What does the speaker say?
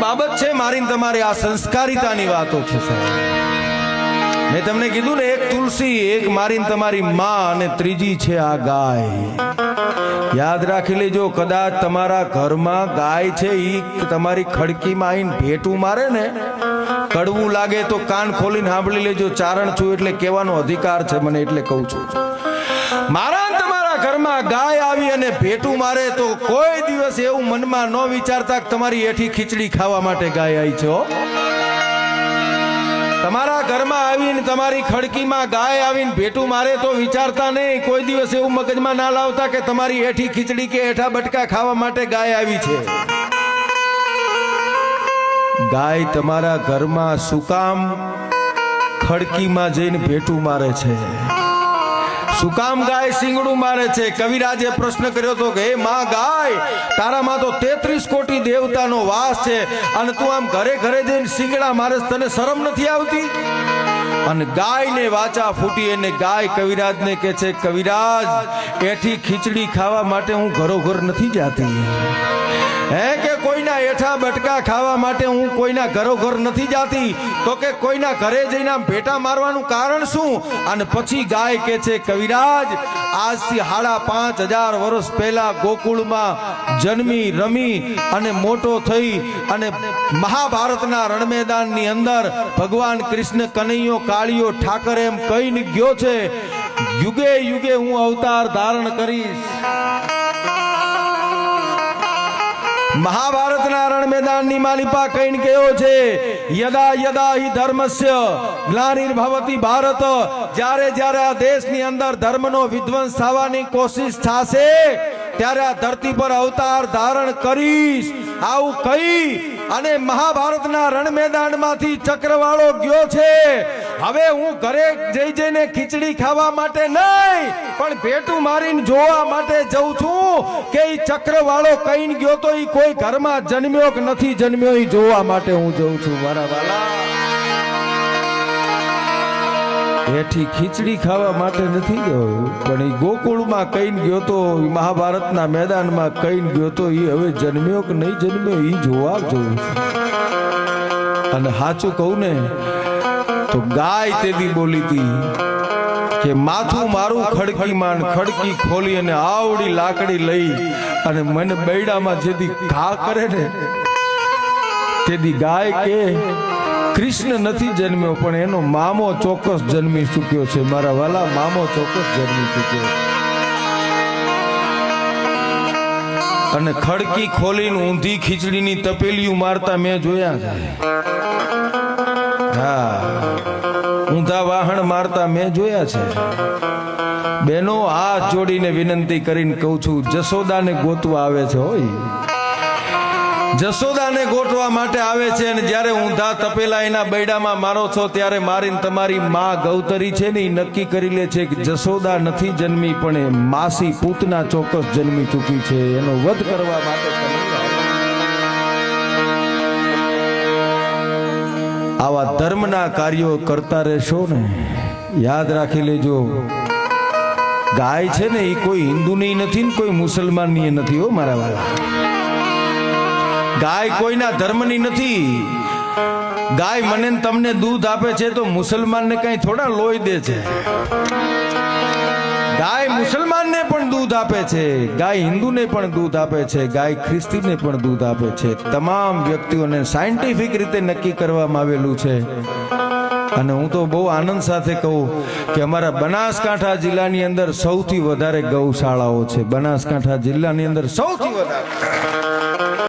બાબત છે મારી ને તમારી આ સંસ્કારિતાની વાતો છે સાહેબ। મેં તમને કીધું ને, એક તુલસી, એક મારી ને તમારી માં અને ત્રીજી છે આ ગાય। યાદ રાખી લેજો, કદાચ તમારા ઘરમાં ગાય છે, ઈ તમારી ખડકીમાં આવીને ભેટું મારે ને, કડવું લાગે તો કાન ખોલીને સાંભળી લેજો। ચારણ છું એટલે કહેવાનો અધિકાર છે મને, એટલે કહું છું। મારા તમારા ઘરમાં ગાય આવી અને ભેટું મારે તો કોઈ દિવસ એવું મનમાં ન વિચારતા કે તમારી એઠી ખીચડી ખાવા માટે ગાય આવી છે। તમારા ઘરમાં આવીને તમારી ખડકીમાં ગાય આવીને ભેટું મારે તો વિચારતા નહીં, કોઈ દિવસ એવું મગજમાં ના લાવતા કે તમારી એઠી ખીચડી કે એઠા બટકા ખાવા માટે ગાય આવી છે। ગાય તમારા ઘરમાં શું કામ ખડકીમાં જઈને ભેટું મારે છે? શું કામ ગાય સિંગડું મારે છે? કવિરાજે પ્રશ્ન કર્યો હતો કે હે માં ગાય, તારામાં તો 33 કોટી દેવતાનો વાસ છે અને તું આમ ઘરે ઘરે જઈને સિંગડા મારે, તને શરમ નથી આવતી? અને ગાયને વાચા ફૂટી અને ગાય કવિરાજને કહે છે, કવિરાજ, એઠી ખીચડી ખાવા માટે હું ઘરોઘર નથી જાતી, હે કે કોઈના એઠા બટકા ખાવા માટે હું કોઈના ઘરોઘર નથી જાતી, તો કે કોઈના ઘરે જઈને ભેટા મારવાનું કારણ શું? અને પછી ગાય કહે છે, કવિરાજ, આજથી 5,500 વર્ષ પહેલા ગોકુળમાં જન્મી રમી અને મોટો થઈ અને મહાભારતના રણમેદાનની અંદર ભગવાન કૃષ્ણ કનૈયો કાળિયો ઠાકર એમ કહીને ગયો છે, યુગે યુગે હું અવતાર ધારણ કરીશ। મહાભારતના રણ મેદાનની માલિપા કહીને ગયો છે, યદા યદા હિ ધર્મસ્ય ગ્લાનિર્ભવતિ ભારત, જ્યારે જ્યારે આ દેશની અંદર ધર્મનો વિધ્વંસ થવાની કોશિશ થશે ત્યારે આ ધરતી પર અવતાર ધારણ કરીશ, આવું કહી અને મહાભારતના રણ મેદાનમાંથી ચક્રવાળો ગયો છે। હવે હું ઘરે જઈને ખીચડી ખાવા માટે નહીં પણ ભેટું મારીને જોવા માટે જઉં છું કે ઈ ચક્રવાળો કહીને ગયો તો ઈ કોઈ ઘરમાં જન્મ્યો કે નથી જન્મ્યો, ઈ જોવા માટે હું જઉં છું મારા વાલા। એઠી ખીચડી ખાવા માટે નથી ગયો પણ ઈ ગોકુળમાં કહીને ગયો તો, મહાભારતના મેદાનમાં કહીને ગયો તો, ઈ હવે જન્મ્યો કે નહીં જન્મ્યો ઈ જોવા જવું છે। અને સાચું કહું ને તો ગાય તેદી બોલી હતી કે માથું મારું ખડકીમાં, ખડકી ખોલી અને આવડી લાકડી લઈ અને મને બૈડામાં જેથી ઘા કરે ને તેદી ગાય કે કૃષ્ણ નથી જન્મ્યો પણ એનો મામો ચોક્કસ જન્મી ચૂક્યો છે મારા વાલા, મામો ચોક્કસ જન્મી ચૂક્યો છે। અને ખડકી ખોલીને ઊંધી ખીચડીની તપેલીયું મારતા મેં જોયા છે। હા, ઊંધા વાહણ મારતા મેં જોયા છે। બેનો હાથ જોડીને વિનંતી કરીને કહું છું, જશોદાને ગોતવા આવે છે, હોય જશોદાને ગોતવા માટે આવે છે। અને જ્યારે ઊંધા તપેલા એના બૈડામાં મારો છો ત્યારે મારીને તમારી માં ગૌતરી છે ને એ નક્કી કરી લે છે કે જશોદા નથી જન્મી પણ માસી પૂતના ચોક્કસ જન્મી ચૂકી છે, એનો વધ કરવા માટે આવા ધર્મના કાર્યો કરતા રહેશો ને, યાદ રાખી લેજો, ગાય છે ને એ કોઈ હિન્દુની નથી ને કોઈ મુસલમાનની નથી હો મારા વાલા। ગાય કોઈના ધર્મની નથી। ગાય મને તમને દૂધ આપે છે તો મુસલમાનને કઈ થોડા લોહી દે છે? ગાય મુસલમાનને પણ દૂધ આપે છે, ગાય હિન્દુને પણ દૂધ આપે છે, ગાય ખ્રિસ્તીને પણ દૂધ આપે છે। તમામ વ્યક્તિઓને સાયન્ટિફિક રીતે નક્કી કરવામાં આવેલું છે। અને હું તો બહુ આનંદ સાથે કહું કે અમારા બનાસકાંઠા જિલ્લાની અંદર સૌથી વધારે ગૌશાળાઓ છે। બનાસકાંઠા જિલ્લાની અંદર સૌથી વધારે